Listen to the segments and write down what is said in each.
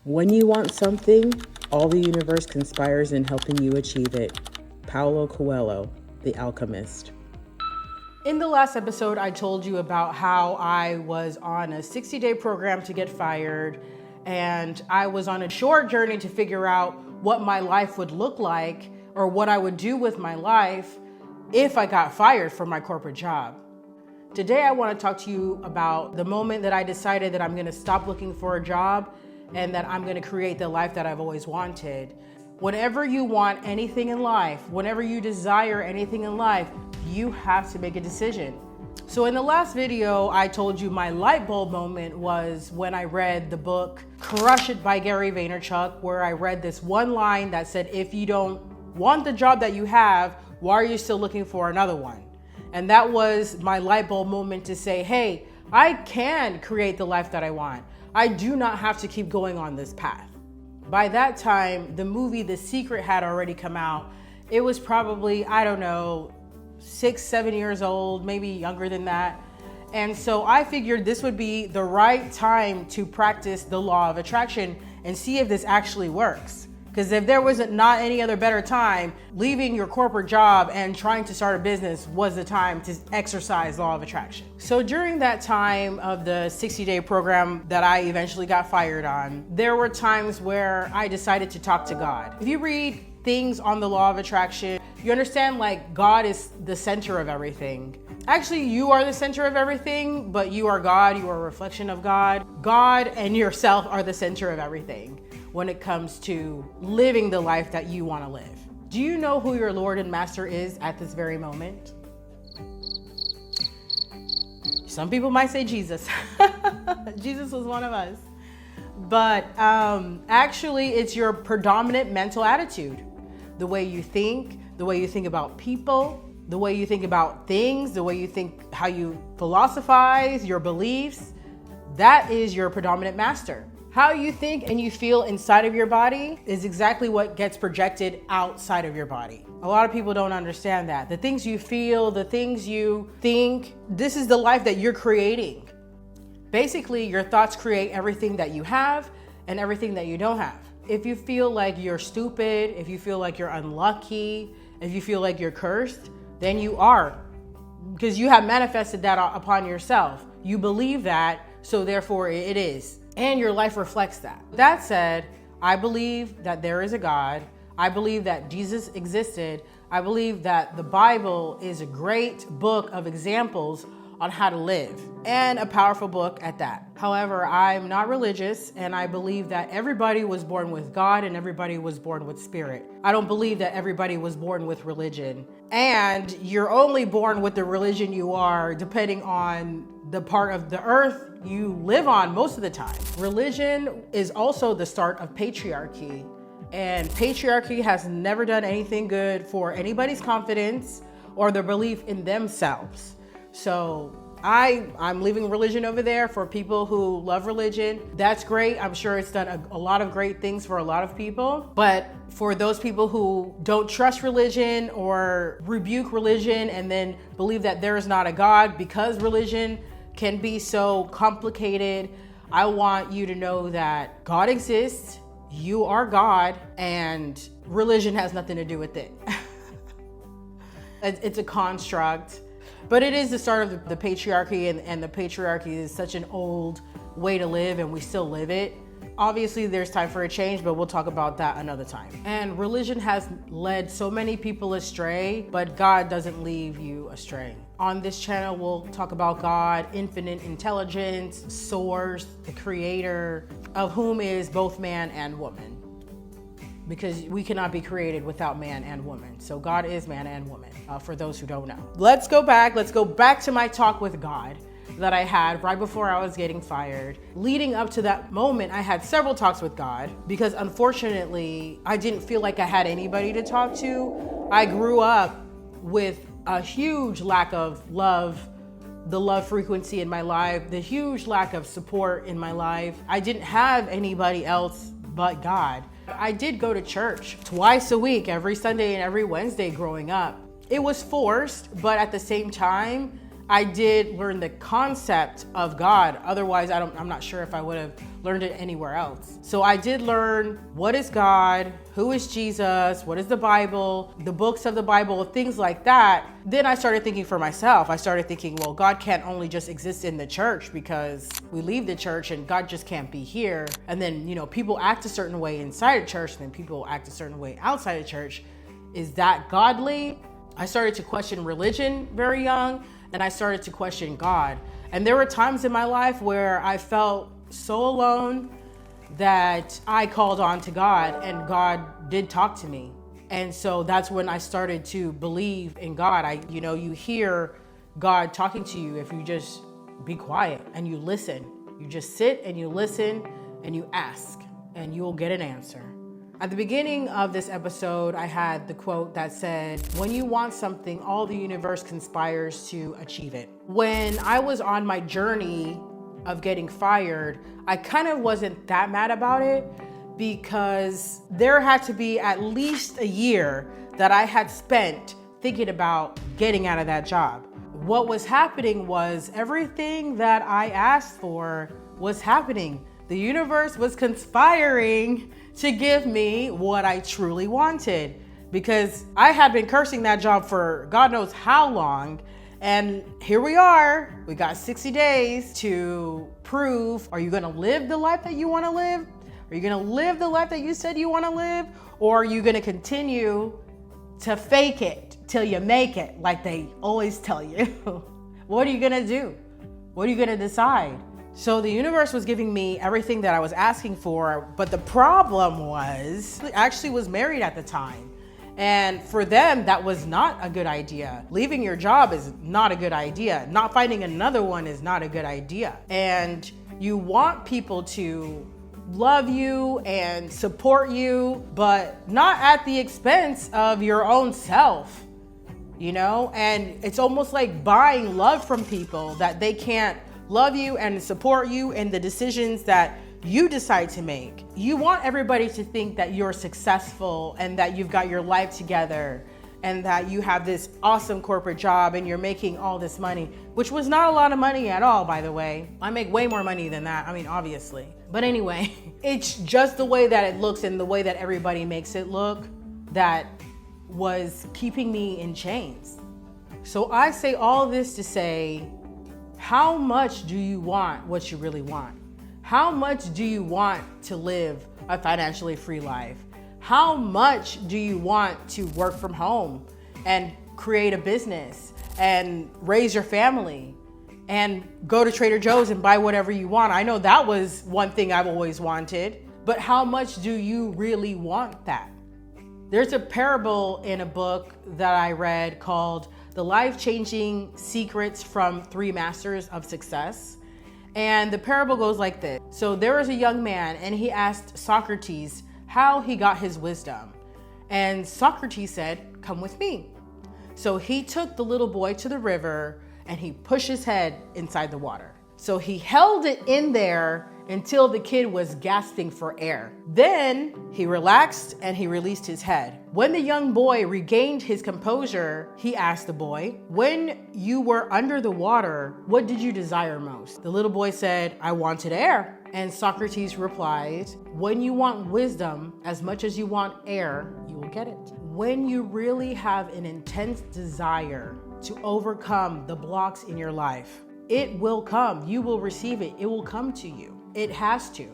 When you want something, all the universe conspires in helping you achieve it. Paulo Coelho, The Alchemist. In the last episode, I told you about how I was on a 60-day program to get fired, and I was on a short journey to figure out what my life would look like or what I would do with my life if I got fired from my corporate job. Today, I want to talk to you about the moment that I decided that I'm going to stop looking for a job and that I'm going to create the life that I've always wanted. Whenever you want anything in life, whenever you desire anything in life, you have to make a decision. So in the last video, I told you my light bulb moment was when I read the book Crush It by Gary Vaynerchuk, where I read this one line that said, if you don't want the job that you have, why are you still looking for another one? And that was my light bulb moment to say, hey, I can create the life that I want. I do not have to keep going on this path. By that time, the movie The Secret had already come out. It was probably, I don't know, 6, 7 years old, maybe younger than that. And so I figured this would be the right time to practice the law of attraction and see if this actually works. Because if there wasn't not any other better time, leaving your corporate job and trying to start a business was the time to exercise law of attraction. So during that time of the 60-day program that I eventually got fired on, there were times where I decided to talk to God. If you read things on the law of attraction, you understand like God is the center of everything. Actually, you are the center of everything, but you are God, you are a reflection of God. God and yourself are the center of everything when it comes to living the life that you want to live. Do you know who your Lord and Master is at this very moment? Some people might say Jesus. Jesus was one of us. But actually, it's your predominant mental attitude. The way you think about people, the way you think about things, the way you think, how you philosophize, your beliefs, that is your predominant master. How you think and you feel inside of your body is exactly what gets projected outside of your body. A lot of people don't understand that. The things you feel, the things you think, this is the life that you're creating. Basically, your thoughts create everything that you have and everything that you don't have. If you feel like you're stupid, if you feel like you're unlucky, if you feel like you're cursed, then you are, because you have manifested that upon yourself. You believe that, so therefore it is. And your life reflects that. That said, I believe that there is a God. I believe that Jesus existed. I believe that the Bible is a great book of examples on how to live, and a powerful book at that. However, I'm not religious, and I believe that everybody was born with God and everybody was born with spirit. I don't believe that everybody was born with religion. And you're only born with the religion you are depending on the part of the earth you live on most of the time. Religion is also the start of patriarchy, and patriarchy has never done anything good for anybody's confidence or their belief in themselves. So I'm leaving religion over there for people who love religion. That's great. I'm sure it's done a lot of great things for a lot of people. But for those people who don't trust religion or rebuke religion and then believe that there is not a God because religion can be so complicated, I want you to know that God exists, you are God, and religion has nothing to do with it. It's a construct. But it is the start of the patriarchy, and the patriarchy is such an old way to live, and we still live it. Obviously, there's time for a change, but we'll talk about that another time. And religion has led so many people astray, but God doesn't leave you astray. On this channel, we'll talk about God, infinite intelligence, source, the creator, of whom is both man and woman. Because we cannot be created without man and woman. So God is man and woman, for those who don't know. Let's go back to my talk with God that I had right before I was getting fired. Leading up to that moment, I had several talks with God because unfortunately, I didn't feel like I had anybody to talk to. I grew up with a huge lack of love, the love frequency in my life, the huge lack of support in my life. I didn't have anybody else but God. I did go to church twice a week, every Sunday and every Wednesday growing up. It was forced, but at the same time, I did learn the concept of God. Otherwise, I'm not sure if I would have learned it anywhere else. So I did learn what is God, who is Jesus, what is the Bible, the books of the Bible, things like that. Then I started thinking for myself. I started thinking, well, God can't only just exist in the church because we leave the church and God just can't be here. And then, people act a certain way inside a church, and then people act a certain way outside of church. Is that godly? I started to question religion very young, and I started to question God. And there were times in my life where I felt so alone that I called on to God, and God did talk to me. And so that's when I started to believe in God. You hear God talking to you if you just be quiet and you listen. You just sit and you listen and you ask, and you'll get an answer. At the beginning of this episode, I had the quote that said, when you want something, all the universe conspires to achieve it. When I was on my journey of getting fired, I kind of wasn't that mad about it because there had to be at least a year that I had spent thinking about getting out of that job. What was happening was everything that I asked for was happening. The universe was conspiring to give me what I truly wanted, because I had been cursing that job for God knows how long. And here we are, we got 60 days to prove, are you gonna live the life that you wanna live? Are you gonna live the life that you said you wanna live? Or are you gonna continue to fake it till you make it, like they always tell you? What are you gonna do? What are you gonna decide? So the universe was giving me everything that I was asking for, but the problem was, I actually was married at the time. And for them, that was not a good idea. Leaving your job is not a good idea. Not finding another one is not a good idea. And you want people to love you and support you, but not at the expense of your own self, And it's almost like buying love from people that they can't love you and support you in the decisions that you decide to make. You want everybody to think that you're successful and that you've got your life together and that you have this awesome corporate job and you're making all this money, which was not a lot of money at all, by the way. I make way more money than that. Obviously. But anyway, it's just the way that it looks and the way that everybody makes it look that was keeping me in chains. So I say all this to say, how much do you want what you really want? How much do you want to live a financially free life? How much do you want to work from home and create a business and raise your family and go to Trader Joe's and buy whatever you want? I know that was one thing I've always wanted, but how much do you really want that? There's a parable in a book that I read called The Life-Changing Secrets from 3 Masters of Success. And the parable goes like this. So there was a young man and he asked Socrates how he got his wisdom. And Socrates said, "Come with me." So he took the little boy to the river and he pushed his head inside the water. So he held it in there until the kid was gasping for air. Then he relaxed and he released his head. When the young boy regained his composure, he asked the boy, "When you were under the water, what did you desire most?" The little boy said, "I wanted air." And Socrates replied, "When you want wisdom as much as you want air, you will get it." When you really have an intense desire to overcome the blocks in your life, it will come. You will receive it. It will come to you. It has to.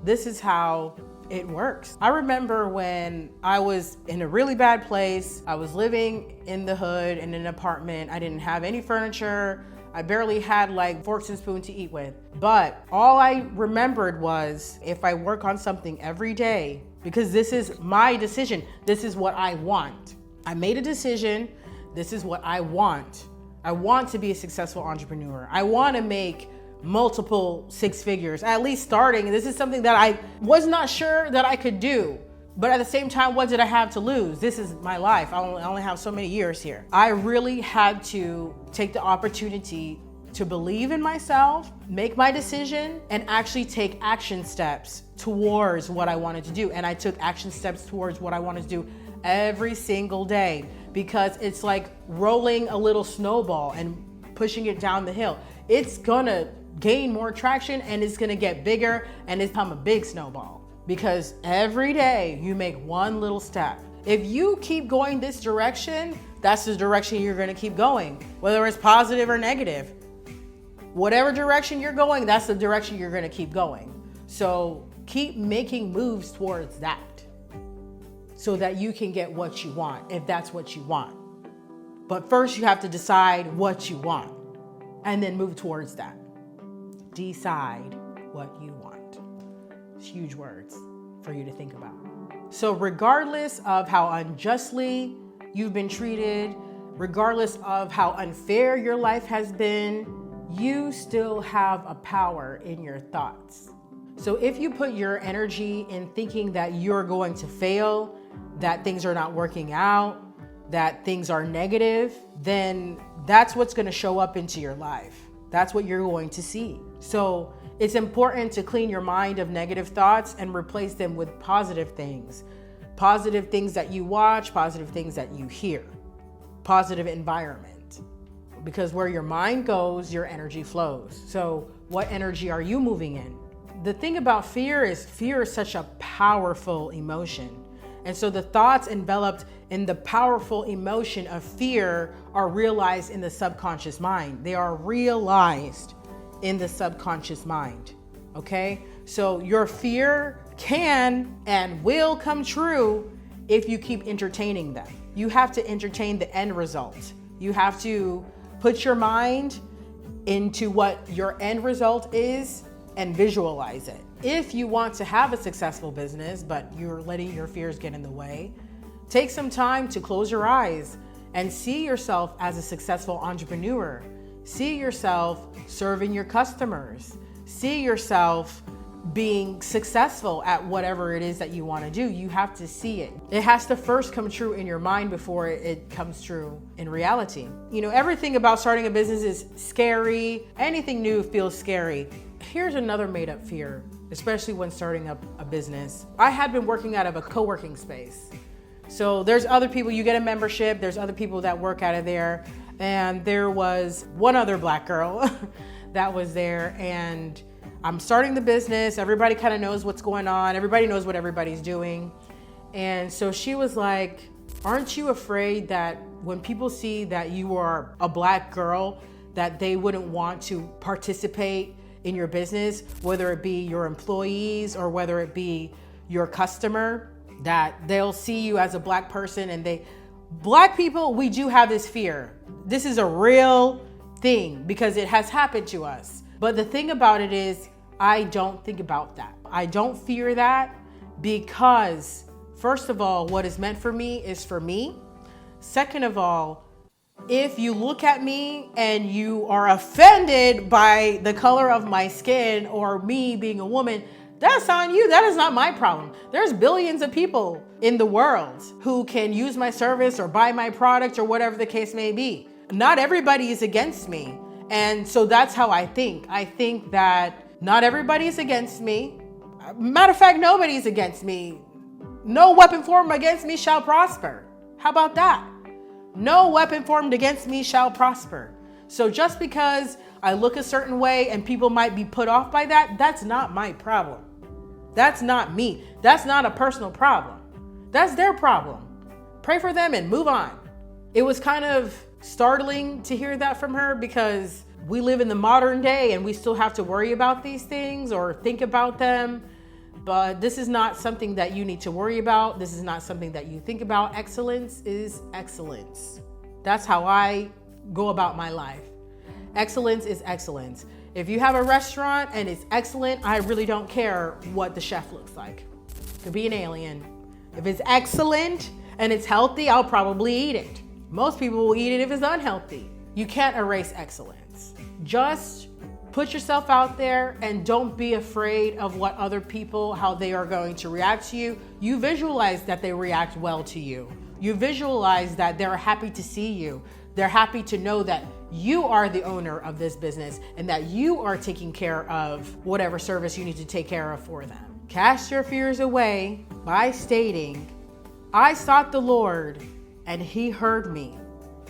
This is how it works. I remember when I was in a really bad place. I was living in the hood in an apartment. I didn't have any furniture. I barely had forks and spoons to eat with. But all I remembered was, if I work on something every day, because this is my decision, this is what I want. I made a decision. This is what I want. I want to be a successful entrepreneur. I want to make multiple 6 figures, at least starting. This is something that I was not sure that I could do. But at the same time, what did I have to lose? This is my life. I only have so many years here. I really had to take the opportunity to believe in myself, make my decision, and actually take action steps towards what I wanted to do. And I took action steps towards what I wanted to do every single day, because it's like rolling a little snowball. And pushing it down the hill. It's gonna gain more traction and it's gonna get bigger and it's become a big snowball because every day you make one little step. If you keep going this direction, that's the direction you're gonna keep going, whether it's positive or negative. Whatever direction you're going, that's the direction you're gonna keep going. So keep making moves towards that so that you can get what you want, if that's what you want. But first you have to decide what you want and then move towards that. Decide what you want. It's huge words for you to think about. So regardless of how unjustly you've been treated, regardless of how unfair your life has been, you still have a power in your thoughts. So if you put your energy in thinking that you're going to fail, that things are not working out, that things are negative, then that's what's going to show up into your life. That's what you're going to see. So it's important to clean your mind of negative thoughts and replace them with positive things that you watch, positive things that you hear, positive environment. Because where your mind goes, your energy flows. So what energy are you moving in? The thing about fear is such a powerful emotion. And so the thoughts enveloped in the powerful emotion of fear are realized in the subconscious mind. They are realized in the subconscious mind, okay? So your fear can and will come true if you keep entertaining them. You have to entertain the end result. You have to put your mind into what your end result is and visualize it. If you want to have a successful business, but you're letting your fears get in the way, take some time to close your eyes and see yourself as a successful entrepreneur. See yourself serving your customers. See yourself being successful at whatever it is that you want to do. You have to see it. It has to first come true in your mind before it comes true in reality. You know, everything about starting a business is scary. Anything new feels scary. Here's another made up fear, especially when starting up a business. I had been working out of a co-working space. So there's other people, you get a membership, there's other people that work out of there. And there was one other Black girl that was there, and I'm starting the business. Everybody kind of knows what's going on. Everybody knows what everybody's doing. And so she was like, aren't you afraid that when people see that you are a Black girl, that they wouldn't want to participate in your business, whether it be your employees or whether it be your customer, that they'll see you as a Black person and Black people, we do have this fear. This is a real thing because it has happened to us. But the thing about it is, I don't think about that. I don't fear that because, first of all, what is meant for me is for me. Second of all, if you look at me and you are offended by the color of my skin or me being a woman, that's on you. That is not my problem. There's billions of people in the world who can use my service or buy my product or whatever the case may be. Not everybody is against me. And so that's how I think. I think that not everybody is against me. Matter of fact, nobody's against me. No weapon formed against me shall prosper. How about that? No weapon formed against me shall prosper. So just because I look a certain way and people might be put off by that, that's not my problem. That's not me. That's not a personal problem. That's their problem. Pray for them and move on. It was kind of startling to hear that from her because we live in the modern day and we still have to worry about these things or think about them. But this is not something that you need to worry about. This is not something that you think about. Excellence is excellence. That's how I go about my life. Excellence is excellence. If you have a restaurant and it's excellent, I really don't care what the chef looks like. It could be an alien. If it's excellent and it's healthy, I'll probably eat it. Most people will eat it if it's unhealthy. You can't erase excellence. Just put yourself out there and don't be afraid of what other people, how they are going to react to you. You visualize that they react well to you. You visualize that they're happy to see you. They're happy to know that you are the owner of this business and that you are taking care of whatever service you need to take care of for them. Cast your fears away by stating, I sought the Lord and he heard me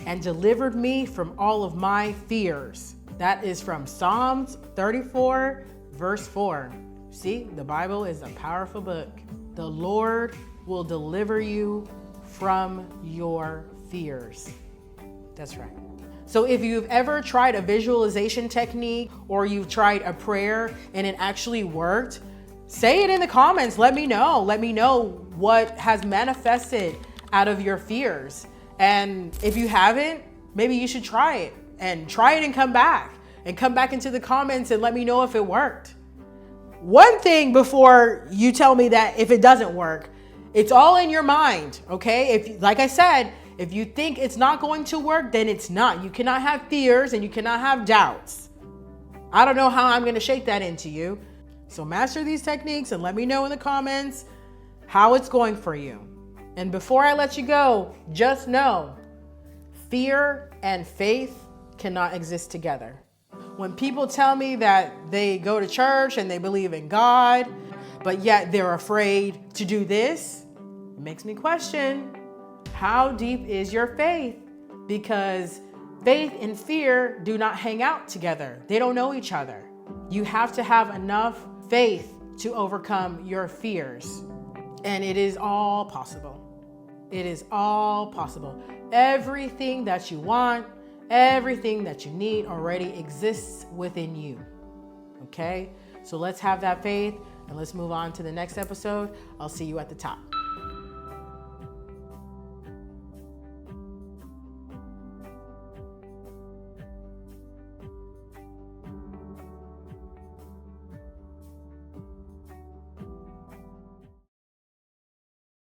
and delivered me from all of my fears. That is from Psalms 34, verse 4. See, the Bible is a powerful book. The Lord will deliver you from your fears. That's right. So if you've ever tried a visualization technique or you've tried a prayer and it actually worked, say it in the comments. Let me know. Let me know what has manifested out of your fears. And if you haven't, maybe you should try it and come back into the comments and let me know if it worked. One thing before you tell me that if it doesn't work, it's all in your mind, okay? If, like I said, if you think it's not going to work, then it's not. You cannot have fears and you cannot have doubts. I don't know how I'm going to shake that into you. So master these techniques and let me know in the comments how it's going for you. And before I let you go, just know, fear and faith cannot exist together. When people tell me that they go to church and they believe in God, but yet they're afraid to do this, it makes me question, how deep is your faith? Because faith and fear do not hang out together. They don't know each other. You have to have enough faith to overcome your fears. And it is all possible. It is all possible. Everything that you want, everything that you need already exists within you. Okay? So let's have that faith and let's move on to the next episode. I'll see you at the top.